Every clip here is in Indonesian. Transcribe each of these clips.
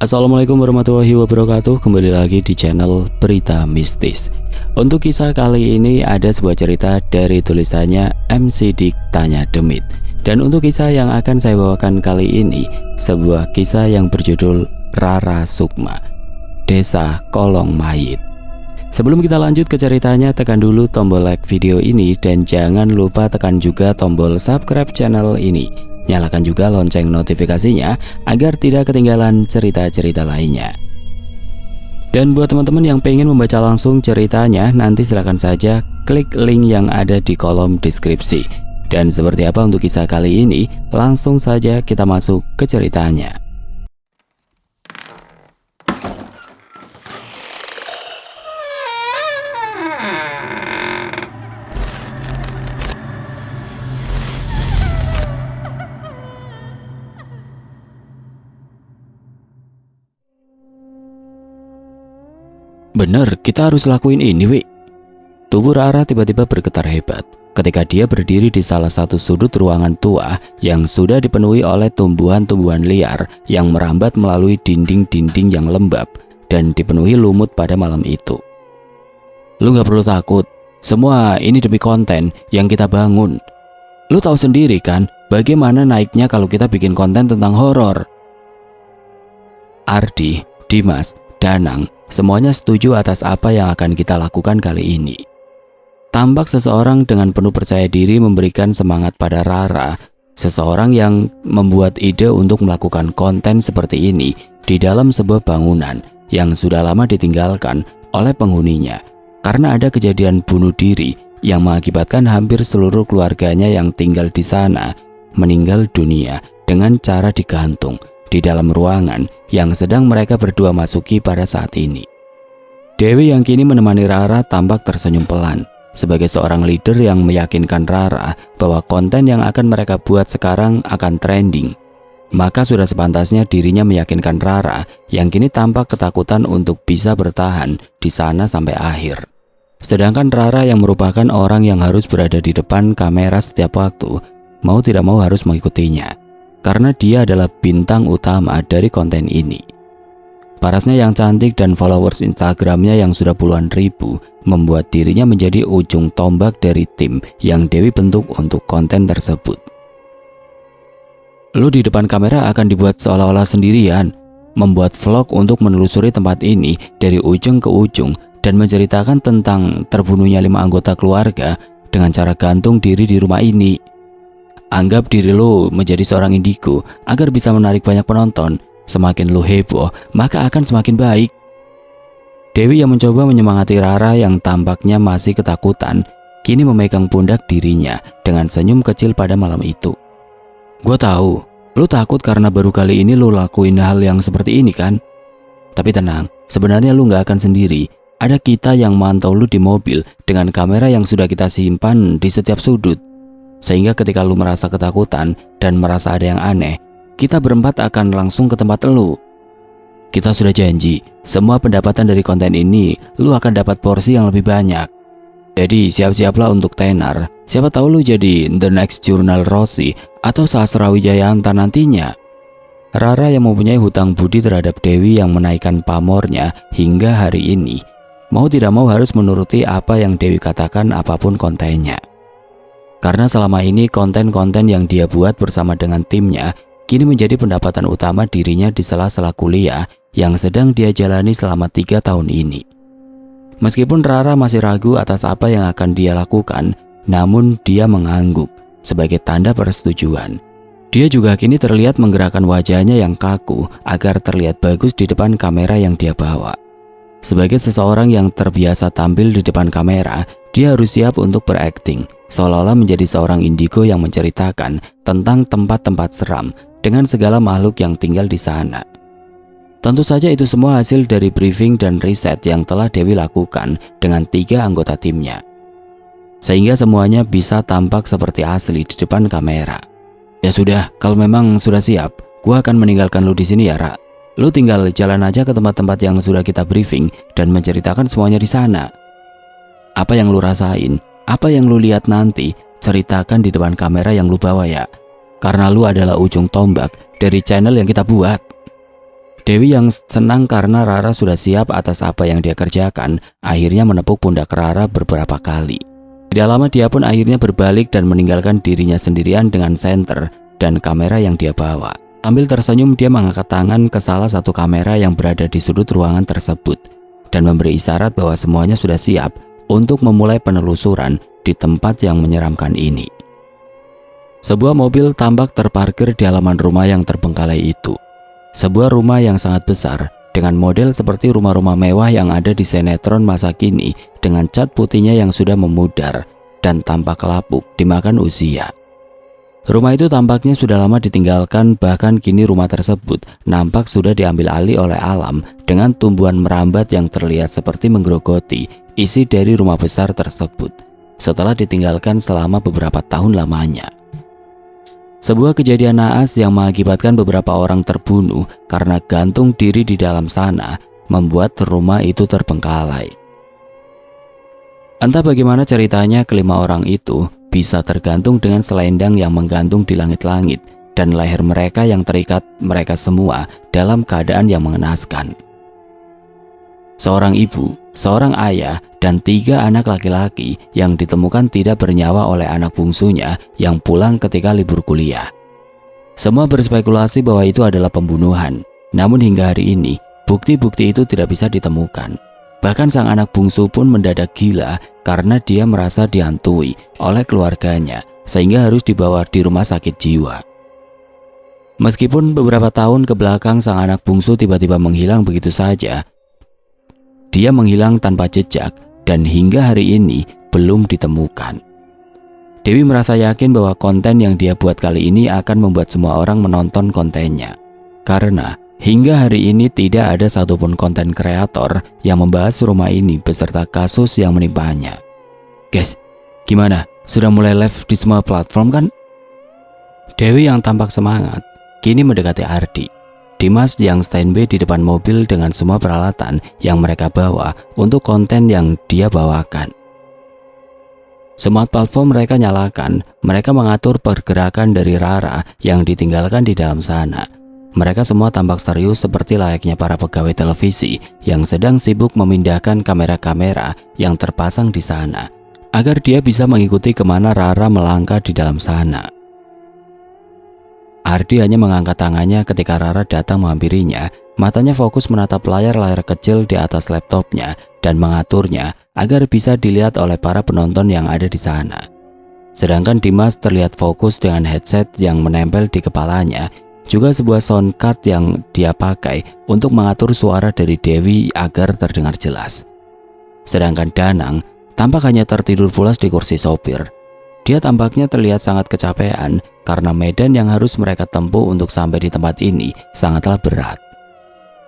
Assalamualaikum warahmatullahi wabarakatuh. Kembali lagi di channel Berita Mistis. Untuk kisah kali ini ada sebuah cerita dari tulisannya M. Sidik Tanya Demit. Dan untuk kisah yang akan saya bawakan kali ini, sebuah kisah yang berjudul Rara Sukma, Desa Kolong Mayit. Sebelum kita lanjut ke ceritanya, tekan dulu tombol like video ini dan jangan lupa tekan juga tombol subscribe channel ini. Nyalakan juga lonceng notifikasinya agar tidak ketinggalan cerita-cerita lainnya. Dan buat teman-teman yang pengen membaca langsung ceritanya, nanti silahkan saja klik link yang ada di kolom deskripsi. Dan seperti apa untuk kisah kali ini, langsung saja kita masuk ke ceritanya. Bener, kita harus lakuin ini, Wi. Tubuh Rara tiba-tiba bergetar hebat ketika dia berdiri di salah satu sudut ruangan tua yang sudah dipenuhi oleh tumbuhan-tumbuhan liar yang merambat melalui dinding-dinding yang lembab dan dipenuhi lumut pada malam itu. Lu gak perlu takut, semua ini demi konten yang kita bangun. Lu tahu sendiri kan bagaimana naiknya kalau kita bikin konten tentang horor. Ardi, Dimas, Danang, semuanya setuju atas apa yang akan kita lakukan kali ini. Tampak seseorang dengan penuh percaya diri memberikan semangat pada Rara, seseorang yang membuat ide untuk melakukan konten seperti ini di dalam sebuah bangunan yang sudah lama ditinggalkan oleh penghuninya karena ada kejadian bunuh diri yang mengakibatkan hampir seluruh keluarganya yang tinggal di sana meninggal dunia dengan cara digantung di dalam ruangan yang sedang mereka berdua masuki pada saat ini. Dewi yang kini menemani Rara tampak tersenyum pelan sebagai seorang leader yang meyakinkan Rara bahwa konten yang akan mereka buat sekarang akan trending. Maka sudah sepantasnya dirinya meyakinkan Rara yang kini tampak ketakutan untuk bisa bertahan di sana sampai akhir. Sedangkan Rara yang merupakan orang yang harus berada di depan kamera setiap waktu, mau tidak mau harus mengikutinya karena dia adalah bintang utama dari konten ini. Parasnya yang cantik dan followers Instagramnya yang sudah puluhan ribu membuat dirinya menjadi ujung tombak dari tim yang Dewi bentuk untuk konten tersebut. Lu di depan kamera akan dibuat seolah-olah sendirian, membuat vlog untuk menelusuri tempat ini dari ujung ke ujung dan menceritakan tentang terbunuhnya 5 anggota keluarga dengan cara gantung diri di rumah ini. Anggap diri lo menjadi seorang indigo agar bisa menarik banyak penonton. Semakin lo heboh, maka akan semakin baik. Dewi yang mencoba menyemangati Rara yang tampaknya masih ketakutan, kini memegang pundak dirinya dengan senyum kecil pada malam itu. Gue tahu, lo takut karena baru kali ini lo lakuin hal yang seperti ini kan? Tapi tenang, sebenarnya lo gak akan sendiri. Ada kita yang mantau lo di mobil dengan kamera yang sudah kita simpan di setiap sudut. Sehingga ketika lu merasa ketakutan dan merasa ada yang aneh, kita berempat akan langsung ke tempat lu. Kita sudah janji, semua pendapatan dari konten ini lu akan dapat porsi yang lebih banyak. Jadi siap-siaplah untuk tenar. Siapa tahu lu jadi the next Jurnal Rossi atau Sasrawijayanta nantinya. Rara yang mempunyai hutang budi terhadap Dewi yang menaikkan pamornya hingga hari ini, mau tidak mau harus menuruti apa yang Dewi katakan apapun kontennya. Karena selama ini konten-konten yang dia buat bersama dengan timnya kini menjadi pendapatan utama dirinya di sela-sela kuliah yang sedang dia jalani selama 3 tahun ini. Meskipun Rara masih ragu atas apa yang akan dia lakukan, namun dia mengangguk sebagai tanda persetujuan. Dia juga kini terlihat menggerakkan wajahnya yang kaku agar terlihat bagus di depan kamera yang dia bawa. Sebagai seseorang yang terbiasa tampil di depan kamera, dia harus siap untuk berakting seolah-olah menjadi seorang indigo yang menceritakan tentang tempat-tempat seram dengan segala makhluk yang tinggal di sana. Tentu saja itu semua hasil dari briefing dan riset yang telah Dewi lakukan dengan 3 anggota timnya. Sehingga semuanya bisa tampak seperti asli di depan kamera. Ya sudah, kalau memang sudah siap, gua akan meninggalkan lu di sini ya, Ra. Lu tinggal jalan aja ke tempat-tempat yang sudah kita briefing dan menceritakan semuanya di sana. Apa yang lu rasain, apa yang lu lihat nanti, ceritakan di depan kamera yang lu bawa ya. Karena lu adalah ujung tombak dari channel yang kita buat. Dewi yang senang karena Rara sudah siap atas apa yang dia kerjakan, akhirnya menepuk pundak Rara beberapa kali. Tidak lama dia pun akhirnya berbalik dan meninggalkan dirinya sendirian dengan senter dan kamera yang dia bawa. Sambil tersenyum, dia mengangkat tangan ke salah satu kamera yang berada di sudut ruangan tersebut dan memberi isyarat bahwa semuanya sudah siap untuk memulai penelusuran di tempat yang menyeramkan ini. Sebuah mobil tampak terparkir di halaman rumah yang terbengkalai itu. Sebuah rumah yang sangat besar dengan model seperti rumah-rumah mewah yang ada di sinetron masa kini, dengan cat putihnya yang sudah memudar dan tampak lapuk dimakan usia. Rumah itu tampaknya sudah lama ditinggalkan, bahkan kini rumah tersebut nampak sudah diambil alih oleh alam dengan tumbuhan merambat yang terlihat seperti menggerogoti isi dari rumah besar tersebut setelah ditinggalkan selama beberapa tahun lamanya. Sebuah kejadian naas yang mengakibatkan beberapa orang terbunuh karena gantung diri di dalam sana membuat rumah itu terbengkalai. Entah bagaimana ceritanya, kelima orang itu bisa tergantung dengan selendang yang menggantung di langit-langit dan leher mereka yang terikat, mereka semua dalam keadaan yang mengenaskan. Seorang ibu, seorang ayah, dan 3 anak laki-laki yang ditemukan tidak bernyawa oleh anak bungsunya yang pulang ketika libur kuliah. Semua berspekulasi bahwa itu adalah pembunuhan, namun hingga hari ini bukti-bukti itu tidak bisa ditemukan. Bahkan sang anak bungsu pun mendadak gila karena dia merasa dihantui oleh keluarganya sehingga harus dibawa di rumah sakit jiwa. Meskipun beberapa tahun ke belakang sang anak bungsu tiba-tiba menghilang begitu saja, dia menghilang tanpa jejak dan hingga hari ini belum ditemukan. Dewi merasa yakin bahwa konten yang dia buat kali ini akan membuat semua orang menonton kontennya. Karena hingga hari ini tidak ada satupun konten kreator yang membahas rumah ini beserta kasus yang menimpanya. Guys, gimana? Sudah mulai live di semua platform kan? Dewi yang tampak semangat kini mendekati Ardi. Dimas yang standby di depan mobil dengan semua peralatan yang mereka bawa untuk konten yang dia bawakan. Semua platform mereka nyalakan, mereka mengatur pergerakan dari Rara yang ditinggalkan di dalam sana. Mereka semua tampak serius seperti layaknya para pegawai televisi yang sedang sibuk memindahkan kamera-kamera yang terpasang di sana, agar dia bisa mengikuti kemana Rara melangkah di dalam sana. Ardi hanya mengangkat tangannya ketika Rara datang menghampirinya. Matanya fokus menatap layar-layar kecil di atas laptopnya dan mengaturnya agar bisa dilihat oleh para penonton yang ada di sana. Sedangkan Dimas terlihat fokus dengan headset yang menempel di kepalanya, juga sebuah sound card yang dia pakai untuk mengatur suara dari Dewi agar terdengar jelas. Sedangkan Danang tampak hanya tertidur pulas di kursi sopir. Dia tampaknya terlihat sangat kecapean karena medan yang harus mereka tempuh untuk sampai di tempat ini sangatlah berat.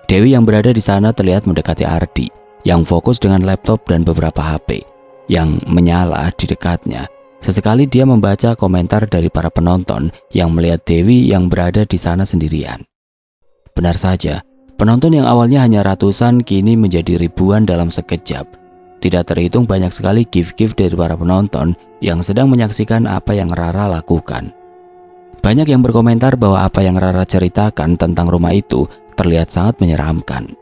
Dewi yang berada di sana terlihat mendekati Ardi yang fokus dengan laptop dan beberapa HP yang menyala di dekatnya. Sesekali dia membaca komentar dari para penonton yang melihat Dewi yang berada di sana sendirian. Benar saja, penonton yang awalnya hanya ratusan kini menjadi ribuan dalam sekejap. Tidak terhitung banyak sekali gift-gift dari para penonton yang sedang menyaksikan apa yang Rara lakukan. Banyak yang berkomentar bahwa apa yang Rara ceritakan tentang rumah itu terlihat sangat menyeramkan.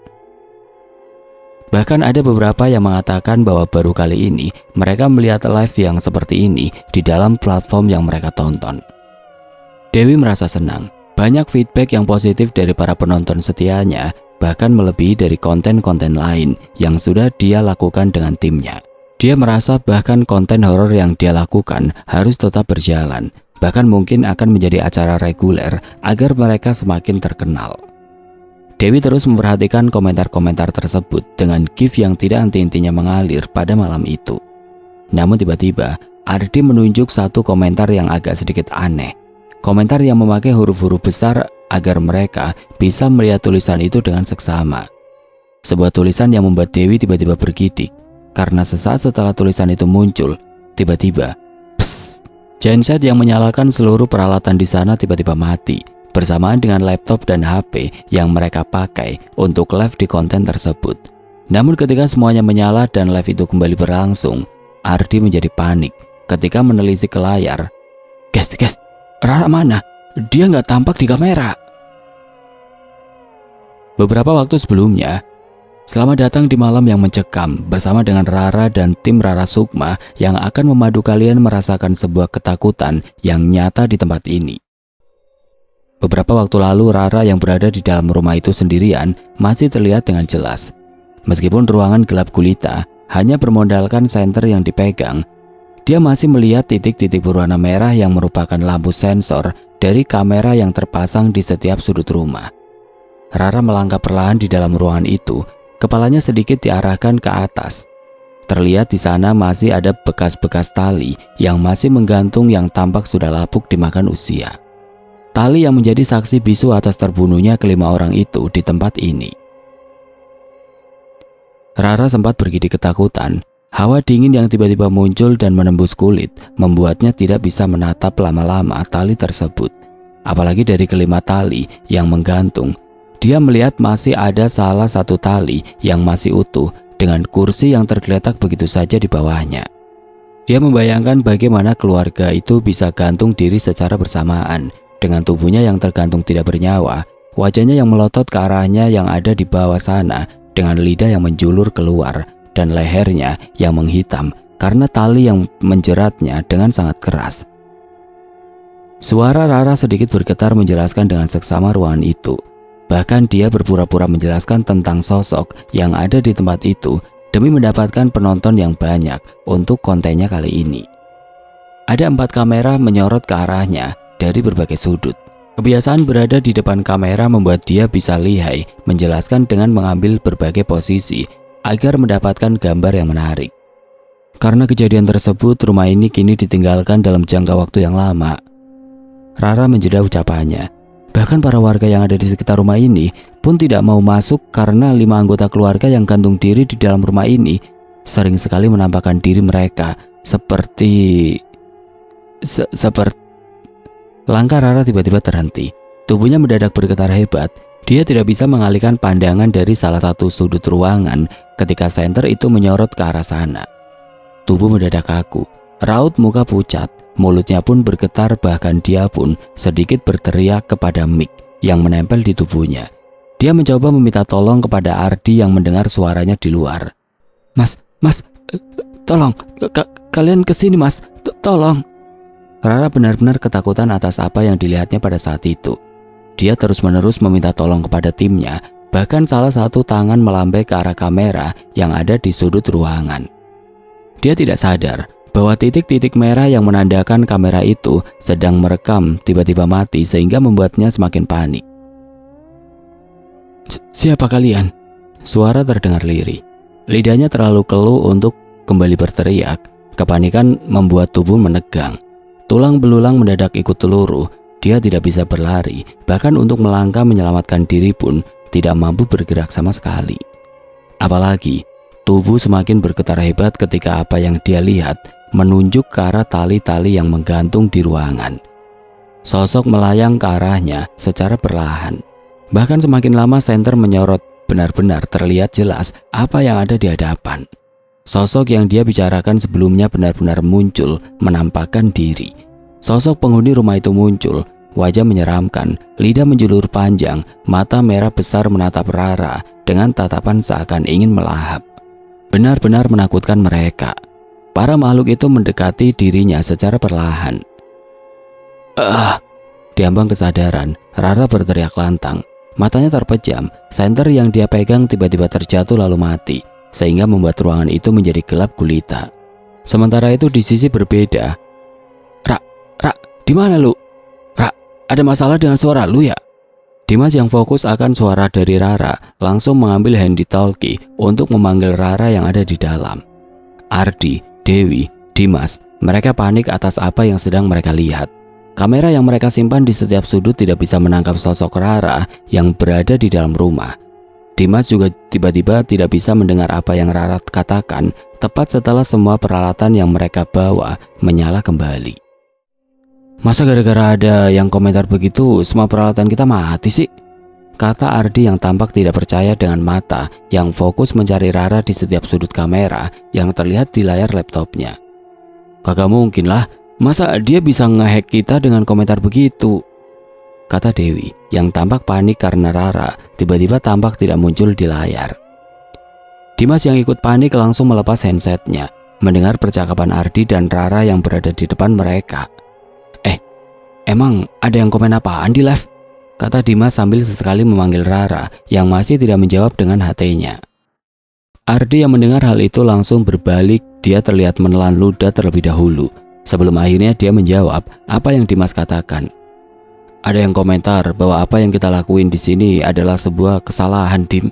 Bahkan ada beberapa yang mengatakan bahwa baru kali ini mereka melihat live yang seperti ini di dalam platform yang mereka tonton. Dewi merasa senang. Banyak feedback yang positif dari para penonton setianya, bahkan melebihi dari konten-konten lain yang sudah dia lakukan dengan timnya. Dia merasa bahkan konten horor yang dia lakukan harus tetap berjalan, bahkan mungkin akan menjadi acara reguler agar mereka semakin terkenal. Dewi terus memperhatikan komentar-komentar tersebut dengan gif yang tidak henti-hentinya mengalir pada malam itu. Namun tiba-tiba Ardi menunjuk satu komentar yang agak sedikit aneh. Komentar yang memakai huruf-huruf besar agar mereka bisa melihat tulisan itu dengan seksama. Sebuah tulisan yang membuat Dewi tiba-tiba bergidik, karena sesaat setelah tulisan itu muncul, tiba-tiba, psst, genset yang menyalakan seluruh peralatan di sana tiba-tiba mati, bersamaan dengan laptop dan HP yang mereka pakai untuk live di konten tersebut. Namun ketika semuanya menyala dan live itu kembali berlangsung, Ardi menjadi panik ketika menelisik ke layar. Guys, Rara mana? Dia nggak tampak di kamera. Beberapa waktu sebelumnya, selamat datang di malam yang mencekam bersama dengan Rara dan tim Rara Sukma yang akan memadu kalian merasakan sebuah ketakutan yang nyata di tempat ini. Beberapa waktu lalu Rara yang berada di dalam rumah itu sendirian masih terlihat dengan jelas. Meskipun ruangan gelap gulita hanya bermodalkan senter yang dipegang, dia masih melihat titik-titik berwarna merah yang merupakan lampu sensor dari kamera yang terpasang di setiap sudut rumah. Rara melangkah perlahan di dalam ruangan itu, kepalanya sedikit diarahkan ke atas. Terlihat di sana masih ada bekas-bekas tali yang masih menggantung yang tampak sudah lapuk dimakan usia. Tali yang menjadi saksi bisu atas terbunuhnya kelima orang itu di tempat ini. Rara sempat bergidik ketakutan. Hawa dingin yang tiba-tiba muncul dan menembus kulit membuatnya tidak bisa menatap lama-lama tali tersebut. Apalagi dari kelima tali yang menggantung, dia melihat masih ada salah satu tali yang masih utuh dengan kursi yang tergeletak begitu saja di bawahnya. Dia membayangkan bagaimana keluarga itu bisa gantung diri secara bersamaan. Dengan tubuhnya yang tergantung tidak bernyawa, wajahnya yang melotot ke arahnya yang ada di bawah sana dengan lidah yang menjulur keluar dan lehernya yang menghitam karena tali yang menjeratnya dengan sangat keras. Suara Rara sedikit bergetar menjelaskan dengan seksama ruangan itu. Bahkan dia berpura-pura menjelaskan tentang sosok yang ada di tempat itu demi mendapatkan penonton yang banyak untuk kontennya kali ini. Ada 4 kamera menyorot ke arahnya dari berbagai sudut. Kebiasaan berada di depan kamera membuat dia bisa lihai menjelaskan dengan mengambil berbagai posisi agar mendapatkan gambar yang menarik. Karena kejadian tersebut, rumah ini kini ditinggalkan dalam jangka waktu yang lama. Rara menjeda ucapannya. Bahkan para warga yang ada di sekitar rumah ini pun tidak mau masuk karena 5 anggota keluarga yang gantung diri di dalam rumah ini sering sekali menampakkan diri mereka seperti Langkah Rara tiba-tiba terhenti. Tubuhnya mendadak bergetar hebat. Dia tidak bisa mengalihkan pandangan dari salah satu sudut ruangan ketika senter itu menyorot ke arah sana. Tubuh mendadak kaku. Raut muka pucat. Mulutnya pun bergetar, bahkan dia pun sedikit berteriak kepada mic yang menempel di tubuhnya. Dia mencoba meminta tolong kepada Ardi yang mendengar suaranya di luar. Mas, tolong, kalian kesini mas, tolong. Rara benar-benar ketakutan atas apa yang dilihatnya pada saat itu. Dia terus-menerus meminta tolong kepada timnya, bahkan salah satu tangan melambai ke arah kamera yang ada di sudut ruangan. Dia tidak sadar bahwa titik-titik merah yang menandakan kamera itu sedang merekam tiba-tiba mati sehingga membuatnya semakin panik. Siapa kalian? Suara terdengar lirih. Lidahnya terlalu keluh untuk kembali berteriak. Kepanikan membuat tubuh menegang. Tulang belulang mendadak ikut teluruh. Dia tidak bisa berlari, bahkan untuk melangkah menyelamatkan diri pun tidak mampu bergerak sama sekali. Apalagi, tubuh semakin bergetar hebat ketika apa yang dia lihat menunjuk ke arah tali-tali yang menggantung di ruangan. Sosok melayang ke arahnya secara perlahan. Bahkan semakin lama senter menyorot, benar-benar terlihat jelas apa yang ada di hadapan. Sosok yang dia bicarakan sebelumnya benar-benar muncul, menampakkan diri. Sosok penghuni rumah itu muncul, wajah menyeramkan, lidah menjulur panjang, mata merah besar menatap Rara dengan tatapan seakan ingin melahap. Benar-benar menakutkan mereka. Para makhluk itu mendekati dirinya secara perlahan. Diambang kesadaran, Rara berteriak lantang. Matanya terpejam, senter yang dia pegang tiba-tiba terjatuh lalu mati, sehingga membuat ruangan itu menjadi gelap gulita. Sementara itu di sisi berbeda, Ra, di mana lu? Ra, ada masalah dengan suara lu ya? Dimas yang fokus akan suara dari Rara langsung mengambil handy talkie untuk memanggil Rara yang ada di dalam. Ardi, Dewi, Dimas, mereka panik atas apa yang sedang mereka lihat. Kamera yang mereka simpan di setiap sudut tidak bisa menangkap sosok Rara yang berada di dalam rumah. Dimas juga tiba-tiba tidak bisa mendengar apa yang Rara katakan tepat setelah semua peralatan yang mereka bawa menyala kembali. Masa gara-gara ada yang komentar begitu semua peralatan kita mati sih? Kata Ardi yang tampak tidak percaya dengan mata yang fokus mencari Rara di setiap sudut kamera yang terlihat di layar laptopnya. Kagak mungkin lah, masa dia bisa ngehack kita dengan komentar begitu? kata Dewi yang tampak panik karena Rara tiba-tiba tampak tidak muncul di layar. Dimas yang ikut panik langsung melepas handsetnya mendengar percakapan Ardi dan Rara yang berada di depan mereka. Emang ada yang komen apaan di live? Kata Dimas sambil sesekali memanggil Rara yang masih tidak menjawab dengan HT-nya. Ardi yang mendengar hal itu langsung berbalik, dia terlihat menelan ludah terlebih dahulu sebelum akhirnya dia menjawab apa yang Dimas katakan. Ada yang komentar bahwa apa yang kita lakuin di sini adalah sebuah kesalahan, Dim.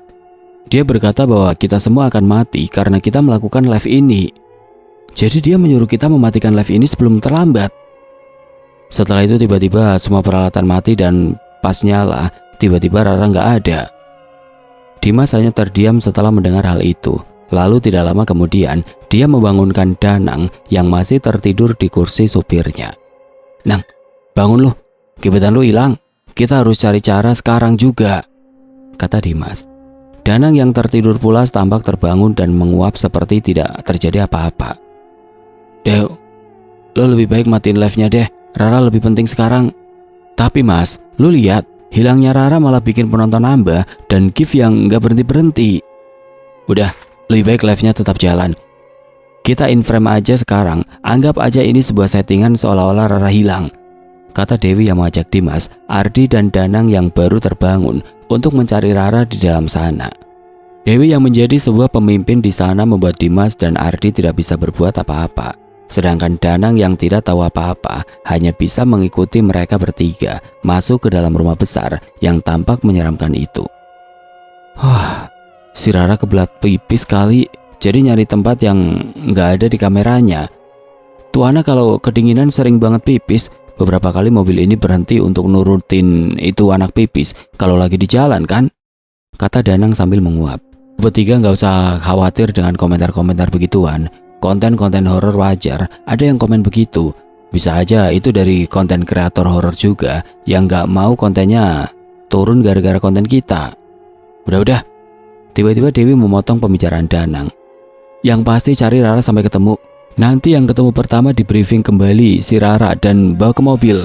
Dia berkata bahwa kita semua akan mati karena kita melakukan live ini. Jadi dia menyuruh kita mematikan live ini sebelum terlambat. Setelah itu tiba-tiba semua peralatan mati dan pas nyala, tiba-tiba Rara nggak ada. Dimas hanya terdiam setelah mendengar hal itu. Lalu tidak lama kemudian, dia membangunkan Danang yang masih tertidur di kursi supirnya. Nang, bangun lu, gebetan lu hilang. Kita harus cari cara sekarang juga, kata Dimas. Danang yang tertidur pulas tampak terbangun dan menguap seperti tidak terjadi apa-apa. Deo, lo lebih baik matiin live-nya deh. Rara lebih penting sekarang. Tapi mas, lu lihat, hilangnya Rara malah bikin penonton nambah dan gift yang nggak berhenti-berhenti. Udah, lebih baik live-nya tetap jalan. Kita in frame aja sekarang, anggap aja ini sebuah settingan seolah-olah Rara hilang, kata Dewi yang mengajak Dimas, Ardi dan Danang yang baru terbangun untuk mencari Rara di dalam sana. Dewi yang menjadi sebuah pemimpin di sana membuat Dimas dan Ardi tidak bisa berbuat apa-apa. Sedangkan Danang yang tidak tahu apa-apa hanya bisa mengikuti mereka bertiga masuk ke dalam rumah besar yang tampak menyeramkan itu. Wah, si Rara kebelat pipis kali, jadi nyari tempat yang nggak ada di kameranya. Tuh anak kalau kedinginan sering banget pipis. Beberapa kali mobil ini berhenti untuk nurutin itu anak pipis kalau lagi di jalan kan, kata Danang sambil menguap. Bertiga nggak usah khawatir dengan komentar-komentar begituan. Konten-konten horor wajar, ada yang komen begitu. Bisa aja itu dari konten kreator horor juga yang nggak mau kontennya turun gara-gara konten kita. Udah. Tiba-tiba Dewi memotong pembicaraan Danang. Yang pasti cari Rara sampai ketemu. Nanti yang ketemu pertama di briefing kembali si Rara dan bawa ke mobil.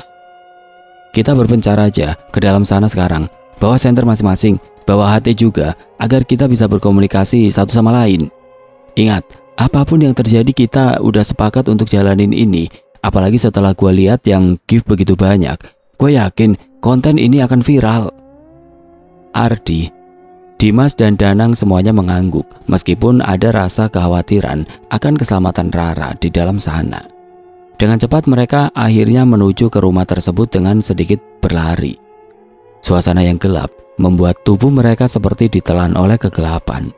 Kita berpencar aja ke dalam sana sekarang. Bawa senter masing-masing, bawa HT juga agar kita bisa berkomunikasi satu sama lain. Ingat, apapun yang terjadi kita udah sepakat untuk jalanin ini. Apalagi setelah gue lihat yang gift begitu banyak, gue yakin konten ini akan viral. Ardi, Dimas dan Danang semuanya mengangguk meskipun ada rasa kekhawatiran akan keselamatan Rara di dalam sana. Dengan cepat mereka akhirnya menuju ke rumah tersebut dengan sedikit berlari. Suasana yang gelap membuat tubuh mereka seperti ditelan oleh kegelapan.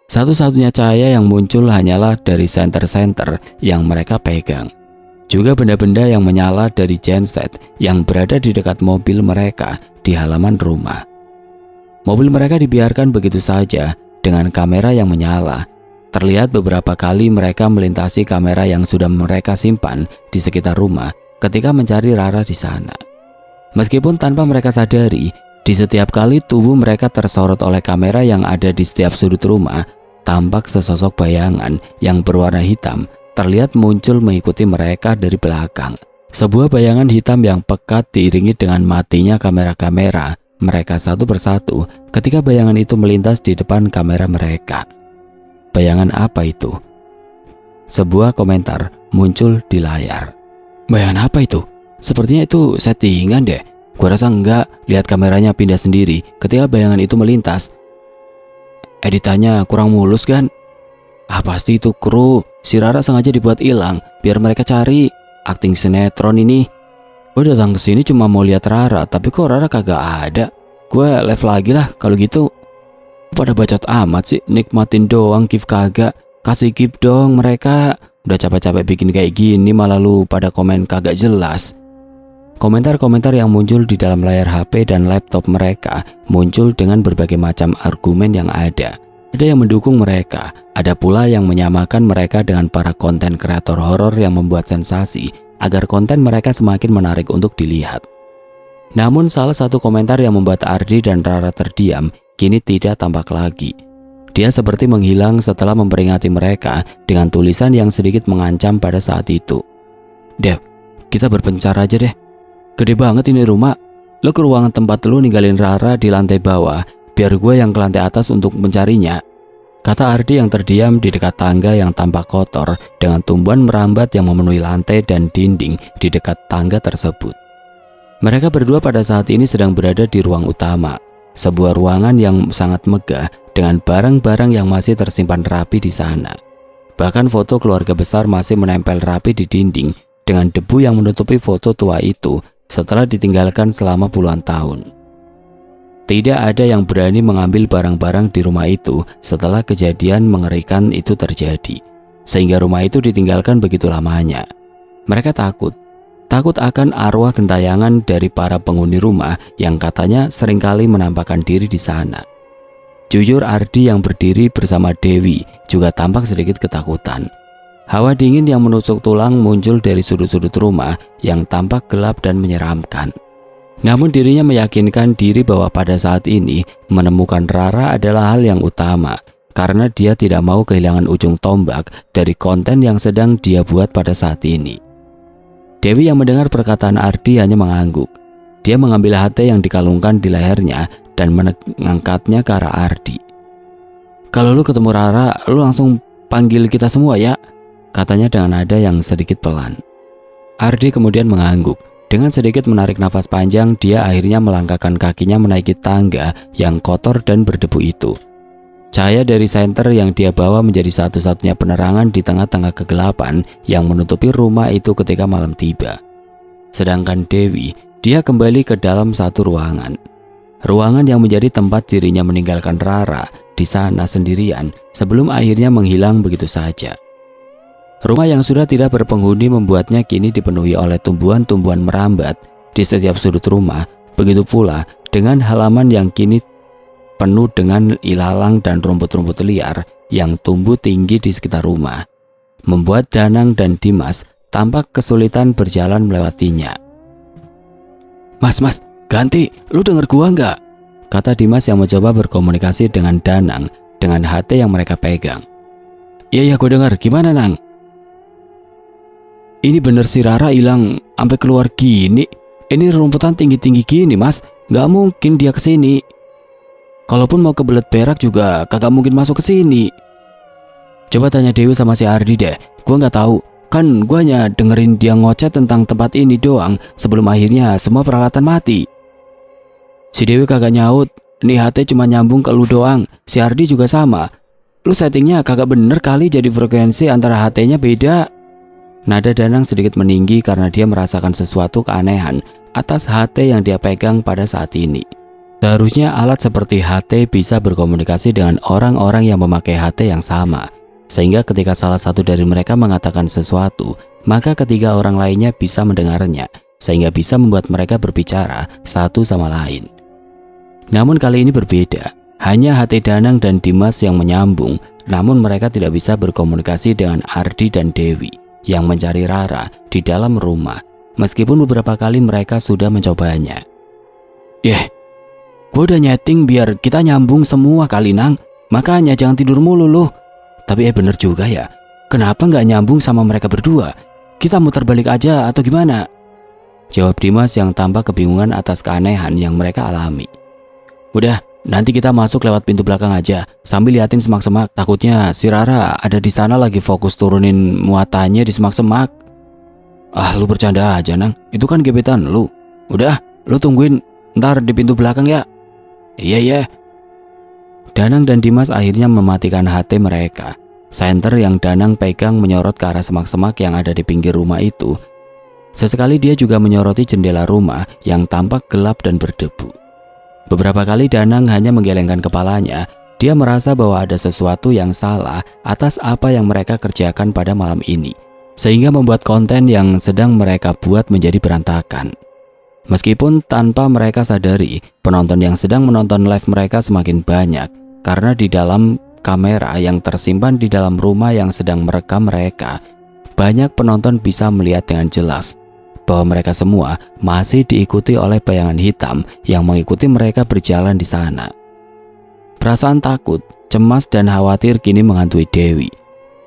Satu-satunya cahaya yang muncul hanyalah dari senter-senter yang mereka pegang. Juga benda-benda yang menyala dari genset yang berada di dekat mobil mereka di halaman rumah. Mobil mereka dibiarkan begitu saja dengan kamera yang menyala. Terlihat beberapa kali mereka melintasi kamera yang sudah mereka simpan di sekitar rumah ketika mencari Rara di sana. Meskipun tanpa mereka sadari, di setiap kali tubuh mereka tersorot oleh kamera yang ada di setiap sudut rumah, tampak sesosok bayangan yang berwarna hitam terlihat muncul mengikuti mereka dari belakang. Sebuah bayangan hitam yang pekat diiringi dengan matinya kamera-kamera mereka satu persatu ketika bayangan itu melintas di depan kamera mereka. Bayangan apa itu? Sebuah komentar muncul di layar. Bayangan apa itu? Sepertinya itu settingan deh. Gua rasa enggak, lihat kameranya pindah sendiri ketika bayangan itu melintas. Editannya kurang mulus kan? Ah pasti itu kru. Si Rara sengaja dibuat hilang biar mereka cari. Akting sinetron ini. Gue datang ke sini cuma mau lihat Rara, tapi kok Rara kagak ada. Gue live lagi lah kalau gitu. Pada bacot amat sih, nikmatin doang gift kagak. Kasih gift dong mereka. Udah capek-capek bikin kayak gini malah lu pada komen kagak jelas. Komentar-komentar yang muncul di dalam layar HP dan laptop mereka muncul dengan berbagai macam argumen yang ada. Ada yang mendukung mereka, ada pula yang menyamakan mereka dengan para konten kreator horor yang membuat sensasi agar konten mereka semakin menarik untuk dilihat. Namun salah satu komentar yang membuat Ardi dan Rara terdiam kini tidak tampak lagi. Dia seperti menghilang setelah memperingati mereka dengan tulisan yang sedikit mengancam pada saat itu. Dev, kita berpencar aja deh. Gede banget ini rumah, Lo ke ruangan tempat lo ninggalin Rara di lantai bawah, biar gue yang ke lantai atas untuk mencarinya, kata Ardi yang terdiam di dekat tangga yang tampak kotor dengan tumbuhan merambat yang memenuhi lantai dan dinding di dekat tangga tersebut. Mereka berdua pada saat ini sedang berada di ruang utama, sebuah ruangan yang sangat megah dengan barang-barang yang masih tersimpan rapi di sana. Bahkan foto keluarga besar masih menempel rapi di dinding dengan debu yang menutupi foto tua itu setelah ditinggalkan selama puluhan tahun. Tidak ada yang berani mengambil barang-barang di rumah itu setelah kejadian mengerikan itu terjadi, sehingga rumah itu ditinggalkan begitu lamanya. Mereka takut akan arwah gentayangan dari para penghuni rumah yang katanya seringkali menampakkan diri di sana. Jujur, Ardi yang berdiri bersama Dewi juga tampak sedikit ketakutan. Hawa dingin yang menusuk tulang muncul dari sudut-sudut rumah yang tampak gelap dan menyeramkan. Namun dirinya meyakinkan diri bahwa pada saat ini menemukan Rara adalah hal yang utama, karena dia tidak mau kehilangan ujung tombak dari konten yang sedang dia buat pada saat ini. Dewi yang mendengar perkataan Ardi hanya mengangguk. Dia mengambil HT yang dikalungkan di lehernya dan mengangkatnya ke arah Ardi. "Kalau lu ketemu Rara, lu langsung panggil kita semua ya," katanya dengan nada yang sedikit pelan. Ardi kemudian mengangguk. Dengan sedikit menarik nafas panjang, dia akhirnya melangkahkan kakinya menaiki tangga yang kotor dan berdebu itu. Cahaya dari senter yang dia bawa menjadi satu-satunya penerangan di tengah-tengah kegelapan yang menutupi rumah itu ketika malam tiba. Sedangkan Dewi, dia kembali ke dalam satu ruangan. Ruangan yang menjadi tempat dirinya meninggalkan Rara di sana sendirian sebelum akhirnya menghilang begitu saja. Rumah yang sudah tidak berpenghuni membuatnya kini dipenuhi oleh tumbuhan-tumbuhan merambat di setiap sudut rumah. Begitu pula dengan halaman yang kini penuh dengan ilalang dan rumput-rumput liar yang tumbuh tinggi di sekitar rumah, membuat Danang dan Dimas tampak kesulitan berjalan melewatinya. Mas, ganti, lu denger gua nggak?" kata Dimas yang mencoba berkomunikasi dengan Danang dengan HT yang mereka pegang. Iya, gua dengar. Gimana, Nang?" "Ini bener si Rara hilang sampai keluar gini. Ini rumputan tinggi-tinggi gini, Mas. Nggak mungkin dia kesini. Kalaupun mau ke Belet Perak juga kagak mungkin masuk ke sini." "Coba tanya Dewi sama si Ardi deh. Gua nggak tahu. Kan gua hanya dengerin dia ngoceh tentang tempat ini doang sebelum akhirnya semua peralatan mati." Si Dewi kagak nyaut. "Nih HT cuma nyambung ke lu doang. Si Ardi juga sama. Lu settingnya kagak bener kali, jadi frekuensi antara HT-nya beda." Nada Danang sedikit meninggi karena dia merasakan sesuatu keanehan atas HT yang dia pegang pada saat ini. Seharusnya alat seperti HT bisa berkomunikasi dengan orang-orang yang memakai HT yang sama, sehingga ketika salah satu dari mereka mengatakan sesuatu, maka ketiga orang lainnya bisa mendengarnya, sehingga bisa membuat mereka berbicara satu sama lain. Namun kali ini berbeda. Hanya HT Danang dan Dimas yang menyambung, namun mereka tidak bisa berkomunikasi dengan Ardi dan Dewi yang mencari Rara di dalam rumah, meskipun beberapa kali mereka sudah mencobanya. Gue udah nyeting biar kita nyambung semua kali, Nang. Makanya jangan tidur mulu loh." "Tapi bener juga ya. Kenapa nggak nyambung sama mereka berdua? Kita muter balik aja atau gimana?" jawab Dimas yang tampak kebingungan atas keanehan yang mereka alami. "Udah, nanti kita masuk lewat pintu belakang aja sambil liatin semak-semak. Takutnya si Rara ada di sana lagi fokus turunin muatannya di semak-semak." "Ah, lu bercanda aja, Nang. Itu kan gebetan lu. Udah, lu tungguin ntar di pintu belakang ya." Iya. Danang dan Dimas akhirnya mematikan HT mereka. Senter yang Danang pegang menyorot ke arah semak-semak yang ada di pinggir rumah itu. Sesekali dia juga menyoroti jendela rumah yang tampak gelap dan berdebu. Beberapa kali Danang hanya menggelengkan kepalanya. Dia merasa bahwa ada sesuatu yang salah atas apa yang mereka kerjakan pada malam ini, sehingga membuat konten yang sedang mereka buat menjadi berantakan. Meskipun tanpa mereka sadari, penonton yang sedang menonton live mereka semakin banyak karena di dalam kamera yang tersimpan di dalam rumah yang sedang merekam mereka, banyak penonton bisa melihat dengan jelas bahwa mereka semua masih diikuti oleh bayangan hitam yang mengikuti mereka berjalan di sana. Perasaan takut, cemas, dan khawatir kini menghantui Dewi.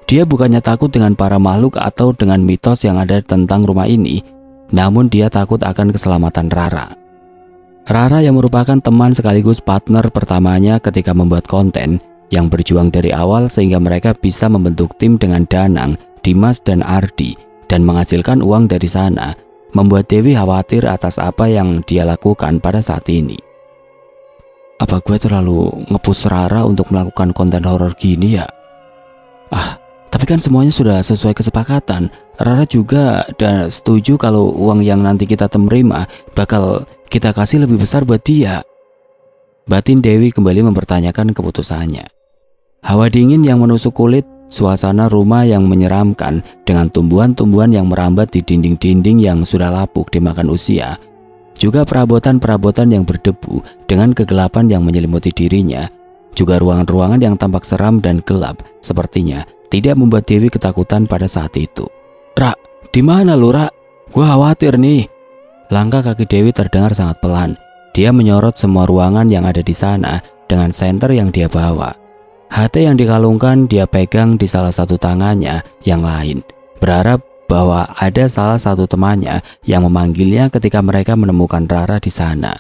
Dia bukannya takut dengan para makhluk atau dengan mitos yang ada tentang rumah ini, namun dia takut akan keselamatan Rara. Rara yang merupakan teman sekaligus partner pertamanya ketika membuat konten, yang berjuang dari awal sehingga mereka bisa membentuk tim dengan Danang, Dimas, dan Ardi dan menghasilkan uang dari sana, membuat Dewi khawatir atas apa yang dia lakukan pada saat ini. Apa gue terlalu nge-push Rara untuk melakukan konten horor gini ya? Tapi kan semuanya sudah sesuai kesepakatan. Rara juga udah setuju kalau uang yang nanti kita terima bakal kita kasih lebih besar buat dia. Batin Dewi kembali mempertanyakan keputusannya. Hawa dingin yang menusuk kulit, suasana rumah yang menyeramkan dengan tumbuhan-tumbuhan yang merambat di dinding-dinding yang sudah lapuk dimakan usia, juga perabotan-perabotan yang berdebu dengan kegelapan yang menyelimuti dirinya, juga ruangan-ruangan yang tampak seram dan gelap sepertinya tidak membuat Dewi ketakutan pada saat itu. "Ra, di mana lu, Ra? Gua khawatir nih." Langkah kaki Dewi terdengar sangat pelan. Dia menyorot semua ruangan yang ada di sana dengan senter yang dia bawa. HT yang dikalungkan dia pegang di salah satu tangannya yang lain, berharap bahwa ada salah satu temannya yang memanggilnya ketika mereka menemukan Rara di sana.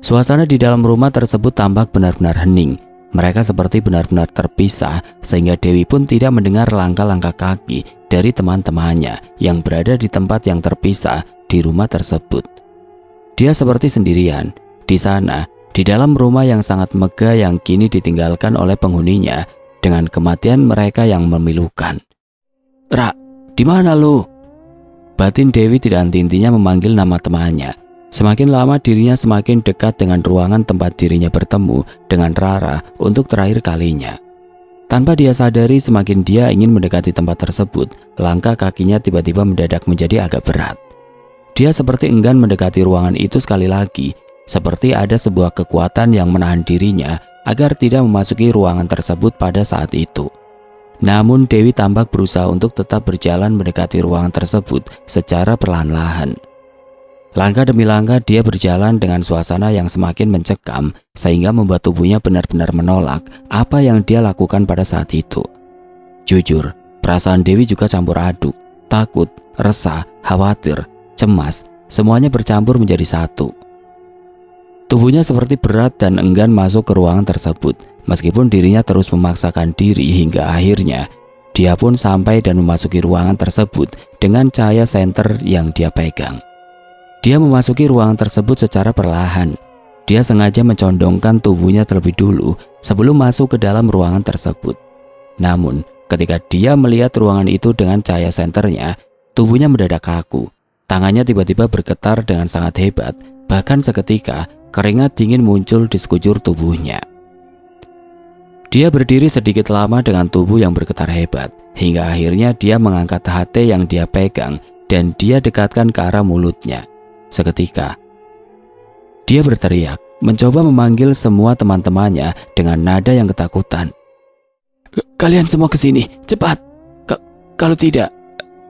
Suasana di dalam rumah tersebut tampak benar-benar hening. Mereka seperti benar-benar terpisah sehingga Dewi pun tidak mendengar langkah-langkah kaki dari teman-temannya yang berada di tempat yang terpisah di rumah tersebut. Dia seperti sendirian di sana, di dalam rumah yang sangat megah yang kini ditinggalkan oleh penghuninya dengan kematian mereka yang memilukan. "Ra, di mana lu?" Batin Dewi tidak henti-hentinya memanggil nama temannya. Semakin lama dirinya semakin dekat dengan ruangan tempat dirinya bertemu dengan Rara untuk terakhir kalinya. Tanpa dia sadari, semakin dia ingin mendekati tempat tersebut, langkah kakinya tiba-tiba mendadak menjadi agak berat. Dia seperti enggan mendekati ruangan itu sekali lagi, seperti ada sebuah kekuatan yang menahan dirinya agar tidak memasuki ruangan tersebut pada saat itu. Namun Dewi tampak berusaha untuk tetap berjalan mendekati ruangan tersebut secara perlahan-lahan. Langkah demi langkah dia berjalan dengan suasana yang semakin mencekam sehingga membuat tubuhnya benar-benar menolak apa yang dia lakukan pada saat itu. Jujur, perasaan Dewi juga campur aduk, takut, resah, khawatir, cemas, semuanya bercampur menjadi satu. Tubuhnya seperti berat dan enggan masuk ke ruangan tersebut, meskipun dirinya terus memaksakan diri hingga akhirnya dia pun sampai dan memasuki ruangan tersebut dengan cahaya senter yang dia pegang. Dia memasuki ruangan tersebut secara perlahan. Dia sengaja mencondongkan tubuhnya terlebih dulu sebelum masuk ke dalam ruangan tersebut. Namun, ketika dia melihat ruangan itu dengan cahaya senternya, tubuhnya mendadak kaku. Tangannya tiba-tiba bergetar dengan sangat hebat, bahkan seketika keringat dingin muncul di sekujur tubuhnya. Dia berdiri sedikit lama dengan tubuh yang bergetar hebat, hingga akhirnya dia mengangkat HT yang dia pegang dan dia dekatkan ke arah mulutnya. Seketika, dia berteriak, mencoba memanggil semua teman-temannya dengan nada yang ketakutan. "Kalian semua ke sini, cepat! Kalau tidak,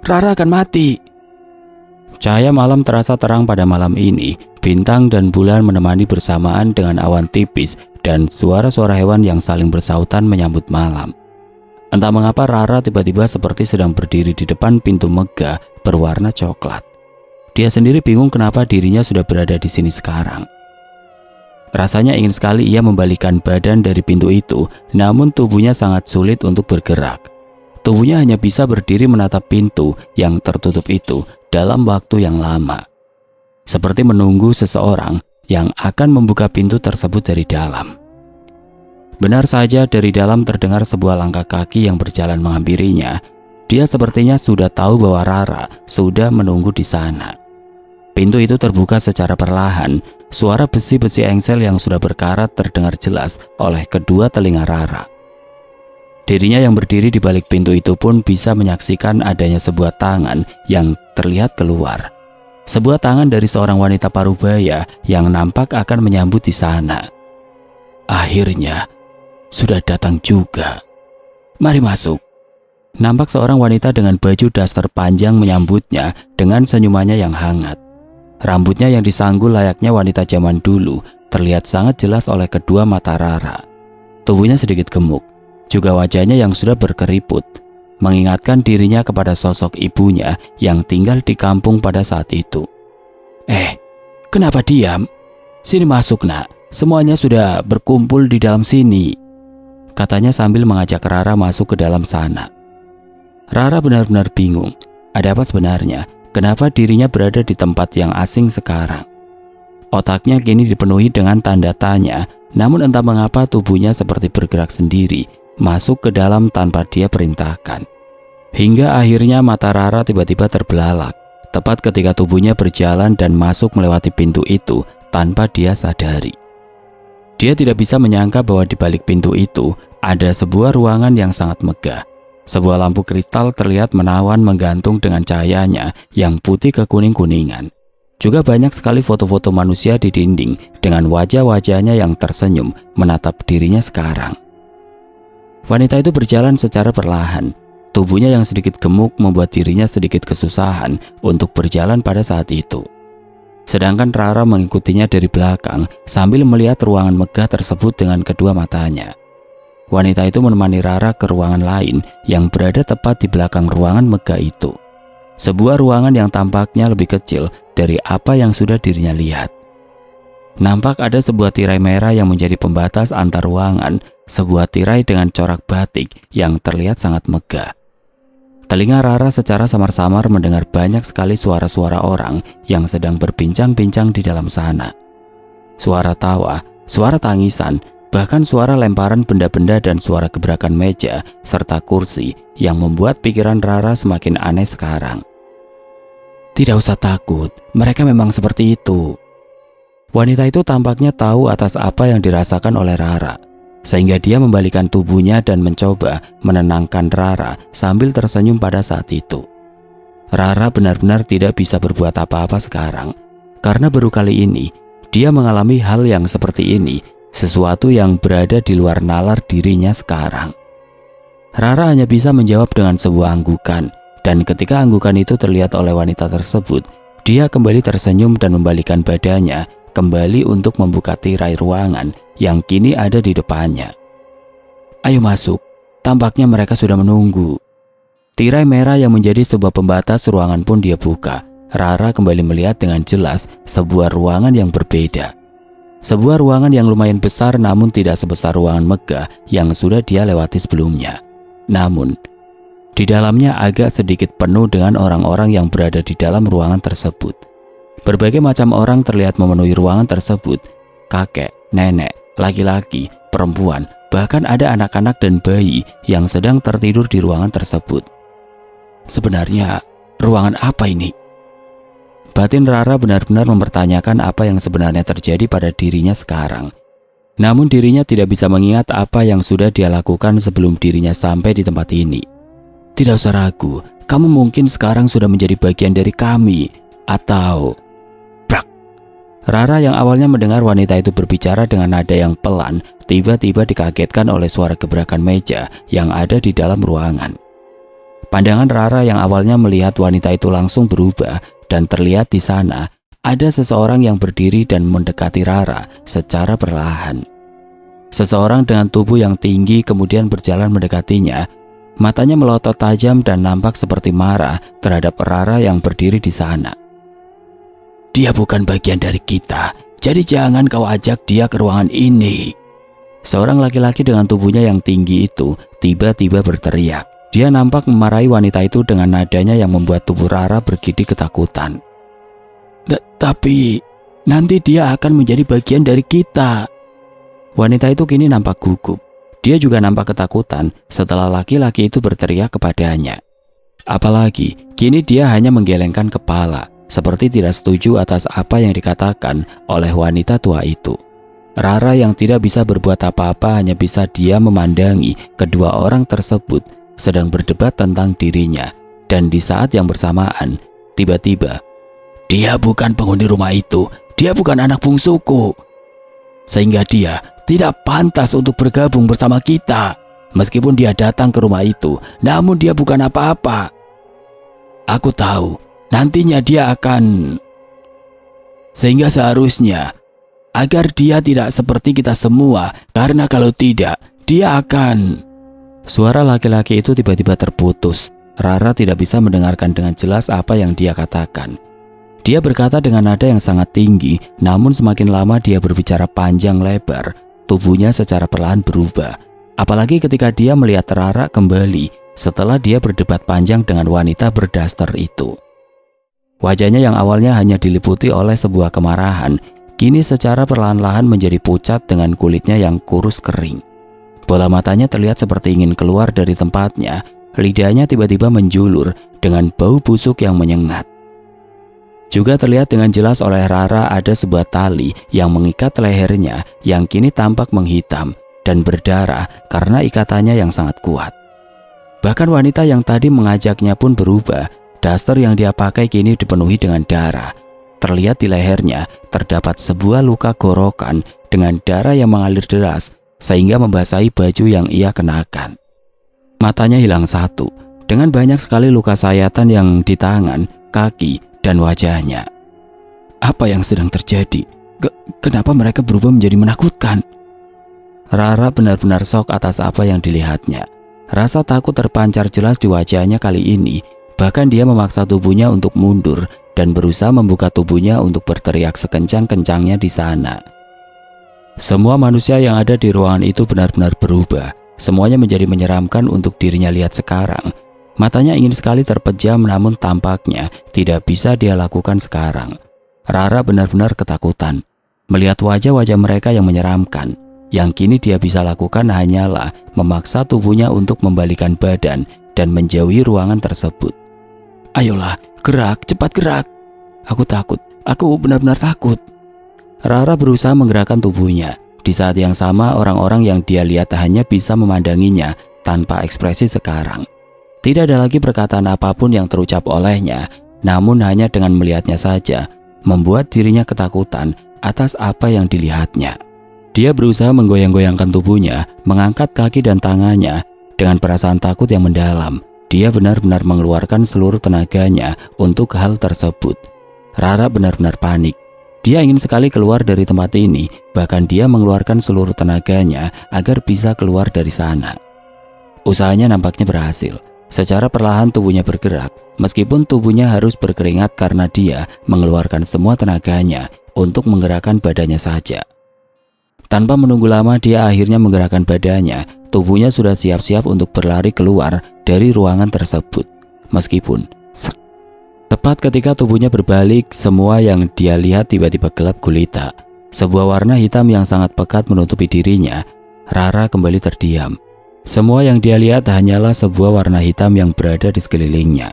Rara akan mati!" Cahaya malam terasa terang pada malam ini. Bintang dan bulan menemani bersamaan dengan awan tipis dan suara-suara hewan yang saling bersautan menyambut malam. Entah mengapa Rara tiba-tiba seperti sedang berdiri di depan pintu megah berwarna coklat. Dia sendiri bingung kenapa dirinya sudah berada di sini sekarang. Rasanya ingin sekali ia membalikkan badan dari pintu itu, namun tubuhnya sangat sulit untuk bergerak. Tubuhnya hanya bisa berdiri menatap pintu yang tertutup itu dalam waktu yang lama, seperti menunggu seseorang yang akan membuka pintu tersebut dari dalam. Benar saja, dari dalam terdengar sebuah langkah kaki yang berjalan menghampirinya. Dia sepertinya sudah tahu bahwa Rara sudah menunggu di sana. Pintu itu terbuka secara perlahan. Suara besi-besi engsel yang sudah berkarat terdengar jelas oleh kedua telinga Rara. Dirinya yang berdiri di balik pintu itu pun bisa menyaksikan adanya sebuah tangan yang terlihat keluar. Sebuah tangan dari seorang wanita parubaya yang nampak akan menyambut di sana. Akhirnya, sudah datang juga. Mari masuk. Nampak seorang wanita dengan baju daster panjang menyambutnya dengan senyumannya yang hangat. Rambutnya yang disanggul layaknya wanita zaman dulu terlihat sangat jelas oleh kedua mata Rara. Tubuhnya sedikit gemuk, juga wajahnya yang sudah berkeriput, mengingatkan dirinya kepada sosok ibunya yang tinggal di kampung pada saat itu. Kenapa diam? "Sini masuk nak, semuanya sudah berkumpul di dalam sini," katanya sambil mengajak Rara masuk ke dalam sana. Rara benar-benar bingung. Ada apa sebenarnya? Kenapa dirinya berada di tempat yang asing sekarang? Otaknya kini dipenuhi dengan tanda tanya, namun entah mengapa tubuhnya seperti bergerak sendiri, masuk ke dalam tanpa dia perintahkan. Hingga akhirnya mata Rara tiba-tiba terbelalak, tepat ketika tubuhnya berjalan dan masuk melewati pintu itu tanpa dia sadari. Dia tidak bisa menyangka bahwa di balik pintu itu ada sebuah ruangan yang sangat megah. Sebuah lampu kristal terlihat menawan menggantung dengan cahayanya yang putih kekuning-kuningan. Juga banyak sekali foto-foto manusia di dinding dengan wajah-wajahnya yang tersenyum menatap dirinya sekarang. Wanita itu berjalan secara perlahan. Tubuhnya yang sedikit gemuk membuat dirinya sedikit kesusahan untuk berjalan pada saat itu. Sedangkan Rara mengikutinya dari belakang sambil melihat ruangan megah tersebut dengan kedua matanya. Wanita itu menemani Rara ke ruangan lain yang berada tepat di belakang ruangan megah itu. Sebuah ruangan yang tampaknya lebih kecil dari apa yang sudah dirinya lihat. Nampak ada sebuah tirai merah yang menjadi pembatas antar ruangan, sebuah tirai dengan corak batik yang terlihat sangat megah. Telinga Rara secara samar-samar mendengar banyak sekali suara-suara orang yang sedang berbincang-bincang di dalam sana. Suara tawa, suara tangisan, bahkan suara lemparan benda-benda dan suara gebrakan meja serta kursi yang membuat pikiran Rara semakin aneh sekarang. Tidak usah takut, mereka memang seperti itu. Wanita itu tampaknya tahu atas apa yang dirasakan oleh Rara, sehingga dia membalikan tubuhnya dan mencoba menenangkan Rara sambil tersenyum pada saat itu. Rara benar-benar tidak bisa berbuat apa-apa sekarang, karena baru kali ini dia mengalami hal yang seperti ini, sesuatu yang berada di luar nalar dirinya sekarang. Rara hanya bisa menjawab dengan sebuah anggukan, dan ketika anggukan itu terlihat oleh wanita tersebut, dia kembali tersenyum dan membalikan badannya kembali untuk membuka tirai ruangan yang kini ada di depannya. "Ayo masuk, tampaknya mereka sudah menunggu." Tirai merah yang menjadi sebuah pembatas ruangan pun dia buka. Rara kembali melihat dengan jelas sebuah ruangan yang berbeda. Sebuah ruangan yang lumayan besar namun tidak sebesar ruangan megah yang sudah dia lewati sebelumnya. Namun, di dalamnya agak sedikit penuh dengan orang-orang yang berada di dalam ruangan tersebut. Berbagai macam orang terlihat memenuhi ruangan tersebut. Kakek, nenek, laki-laki, perempuan, bahkan ada anak-anak dan bayi yang sedang tertidur di ruangan tersebut. Sebenarnya, ruangan apa ini? Batin Rara benar-benar mempertanyakan apa yang sebenarnya terjadi pada dirinya sekarang. Namun dirinya tidak bisa mengingat apa yang sudah dia lakukan sebelum dirinya sampai di tempat ini. Tidak usah ragu, kamu mungkin sekarang sudah menjadi bagian dari kami. Atau... Brak! Rara yang awalnya mendengar wanita itu berbicara dengan nada yang pelan, tiba-tiba dikagetkan oleh suara gebrakan meja yang ada di dalam ruangan. Pandangan Rara yang awalnya melihat wanita itu langsung berubah dan terlihat di sana ada seseorang yang berdiri dan mendekati Rara secara perlahan. Seseorang dengan tubuh yang tinggi kemudian berjalan mendekatinya. Matanya melotot tajam dan nampak seperti marah terhadap Rara yang berdiri di sana. "Dia bukan bagian dari kita, jadi jangan kau ajak dia ke ruangan ini." Seorang laki-laki dengan tubuhnya yang tinggi itu tiba-tiba berteriak. Dia nampak memarahi wanita itu dengan nadanya yang membuat tubuh Rara bergidik ketakutan. Tapi nanti dia akan menjadi bagian dari kita." Wanita itu kini nampak gugup. Dia juga nampak ketakutan setelah laki-laki itu berteriak kepadanya. Apalagi kini dia hanya menggelengkan kepala, seperti tidak setuju atas apa yang dikatakan oleh wanita tua itu. Rara yang tidak bisa berbuat apa-apa hanya bisa dia memandangi kedua orang tersebut sedang berdebat tentang dirinya. Dan di saat yang bersamaan, tiba-tiba, "Dia bukan penghuni rumah itu, dia bukan anak bungsuku. Sehingga dia tidak pantas untuk bergabung bersama kita. Meskipun dia datang ke rumah itu, namun dia bukan apa-apa. Aku tahu nantinya dia akan... Sehingga seharusnya agar dia tidak seperti kita semua, karena kalau tidak, dia akan..." Suara laki-laki itu tiba-tiba terputus. Rara tidak bisa mendengarkan dengan jelas apa yang dia katakan. Dia berkata dengan nada yang sangat tinggi, namun semakin lama dia berbicara panjang lebar, tubuhnya secara perlahan berubah. Apalagi ketika dia melihat Rara kembali setelah dia berdebat panjang dengan wanita berdaster itu. Wajahnya yang awalnya hanya diliputi oleh sebuah kemarahan, kini secara perlahan-lahan menjadi pucat dengan kulitnya yang kurus kering. Bola matanya terlihat seperti ingin keluar dari tempatnya, lidahnya tiba-tiba menjulur dengan bau busuk yang menyengat. Juga terlihat dengan jelas oleh Rara ada sebuah tali yang mengikat lehernya yang kini tampak menghitam dan berdarah karena ikatannya yang sangat kuat. Bahkan wanita yang tadi mengajaknya pun berubah, daster yang dia pakai kini dipenuhi dengan darah. Terlihat di lehernya terdapat sebuah luka gorokan dengan darah yang mengalir deras sehingga membasahi baju yang ia kenakan. Matanya hilang satu, dengan banyak sekali luka sayatan yang di tangan, kaki, dan wajahnya. Apa yang sedang terjadi? Kenapa mereka berubah menjadi menakutkan? Rara benar-benar shock atas apa yang dilihatnya. Rasa takut terpancar jelas di wajahnya kali ini. Bahkan dia memaksa tubuhnya untuk mundur dan berusaha membuka tubuhnya untuk berteriak sekencang-kencangnya di sana. Semua manusia yang ada di ruangan itu benar-benar berubah. Semuanya menjadi menyeramkan untuk dirinya lihat sekarang. Matanya ingin sekali terpejam, namun tampaknya tidak bisa dia lakukan sekarang. Rara benar-benar ketakutan melihat wajah-wajah mereka yang menyeramkan. Yang kini dia bisa lakukan hanyalah memaksa tubuhnya untuk membalikan badan dan menjauhi ruangan tersebut. Ayolah, gerak, cepat gerak. Aku takut, aku benar-benar takut. Rara berusaha menggerakkan tubuhnya. Di saat yang sama, orang-orang yang dia lihat hanya bisa memandanginya tanpa ekspresi sekarang. Tidak ada lagi perkataan apapun yang terucap olehnya, namun hanya dengan melihatnya saja membuat dirinya ketakutan atas apa yang dilihatnya. Dia berusaha menggoyang-goyangkan tubuhnya, mengangkat kaki dan tangannya dengan perasaan takut yang mendalam. Dia benar-benar mengeluarkan seluruh tenaganya untuk hal tersebut. Rara benar-benar panik. Dia ingin sekali keluar dari tempat ini, bahkan dia mengeluarkan seluruh tenaganya agar bisa keluar dari sana. Usahanya nampaknya berhasil. Secara perlahan tubuhnya bergerak, meskipun tubuhnya harus berkeringat karena dia mengeluarkan semua tenaganya untuk menggerakkan badannya saja. Tanpa menunggu lama, dia akhirnya menggerakkan badannya. Tubuhnya sudah siap-siap untuk berlari keluar dari ruangan tersebut. Meskipun tepat ketika tubuhnya berbalik, semua yang dia lihat tiba-tiba gelap gulita. Sebuah warna hitam yang sangat pekat menutupi dirinya. Rara kembali terdiam. Semua yang dia lihat hanyalah sebuah warna hitam yang berada di sekelilingnya.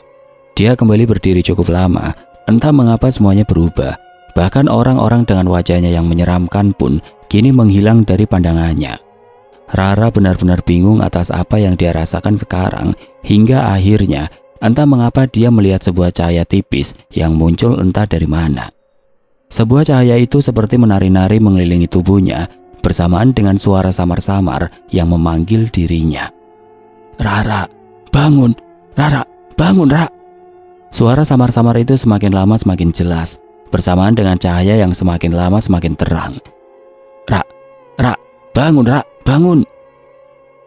Dia kembali berdiri cukup lama, entah mengapa semuanya berubah. Bahkan orang-orang dengan wajahnya yang menyeramkan pun kini menghilang dari pandangannya. Rara benar-benar bingung atas apa yang dia rasakan sekarang, hingga akhirnya entah mengapa dia melihat sebuah cahaya tipis yang muncul entah dari mana. Sebuah cahaya itu seperti menari-nari mengelilingi tubuhnya, bersamaan dengan suara samar-samar yang memanggil dirinya. Rara, bangun! Rara, bangun, Ra! Suara samar-samar itu semakin lama semakin jelas, bersamaan dengan cahaya yang semakin lama semakin terang. Ra, bangun, Ra, bangun!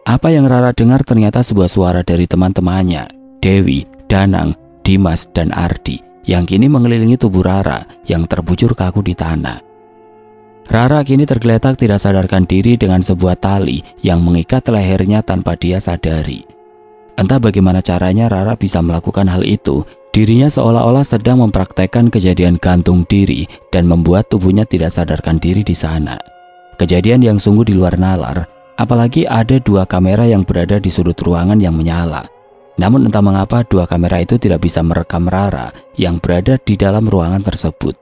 Apa yang Rara dengar ternyata sebuah suara dari teman-temannya, Dewi, Danang, Dimas, dan Ardi, yang kini mengelilingi tubuh Rara yang terbujur kaku di tanah. Rara kini tergeletak tidak sadarkan diri dengan sebuah tali yang mengikat lehernya tanpa dia sadari. Entah bagaimana caranya Rara bisa melakukan hal itu. Dirinya seolah-olah sedang mempraktekkan kejadian gantung diri dan membuat tubuhnya tidak sadarkan diri di sana. Kejadian yang sungguh di luar nalar, apalagi ada dua kamera yang berada di sudut ruangan yang menyala. Namun entah mengapa dua kamera itu tidak bisa merekam Rara yang berada di dalam ruangan tersebut.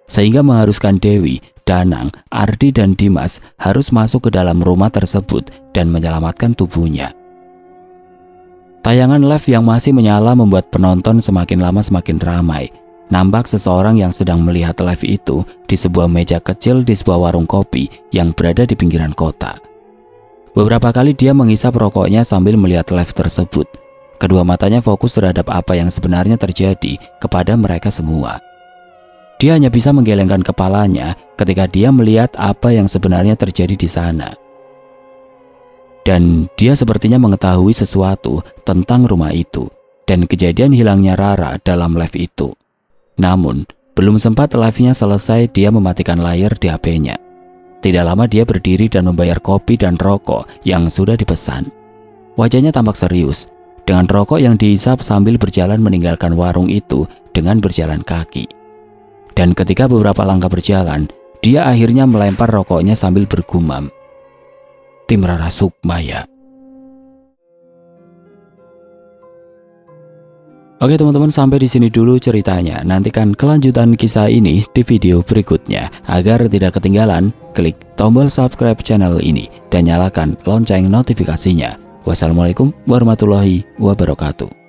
Sehingga mengharuskan Dewi, Danang, Ardi, dan Dimas harus masuk ke dalam rumah tersebut dan menyelamatkan tubuhnya. Tayangan live yang masih menyala membuat penonton semakin lama semakin ramai. Nampak seseorang yang sedang melihat live itu di sebuah meja kecil di sebuah warung kopi yang berada di pinggiran kota. Beberapa kali dia menghisap rokoknya sambil melihat live tersebut. Kedua matanya fokus terhadap apa yang sebenarnya terjadi kepada mereka semua. Dia hanya bisa menggelengkan kepalanya ketika dia melihat apa yang sebenarnya terjadi di sana. Dan dia sepertinya mengetahui sesuatu tentang rumah itu dan kejadian hilangnya Rara dalam live itu. Namun, Belum sempat live-nya selesai, dia mematikan layar di HP-nya. Tidak lama dia berdiri dan membayar kopi dan rokok yang sudah dipesan. Wajahnya tampak serius, dengan rokok yang dihisap sambil berjalan meninggalkan warung itu dengan berjalan kaki. Dan ketika beberapa langkah berjalan, dia akhirnya melempar rokoknya sambil bergumam, "Tim Rara Sukma ya." Oke teman-teman, sampai di sini dulu ceritanya. Nantikan kelanjutan kisah ini di video berikutnya. Agar tidak ketinggalan, klik tombol subscribe channel ini dan nyalakan lonceng notifikasinya. Wassalamualaikum warahmatullahi wabarakatuh.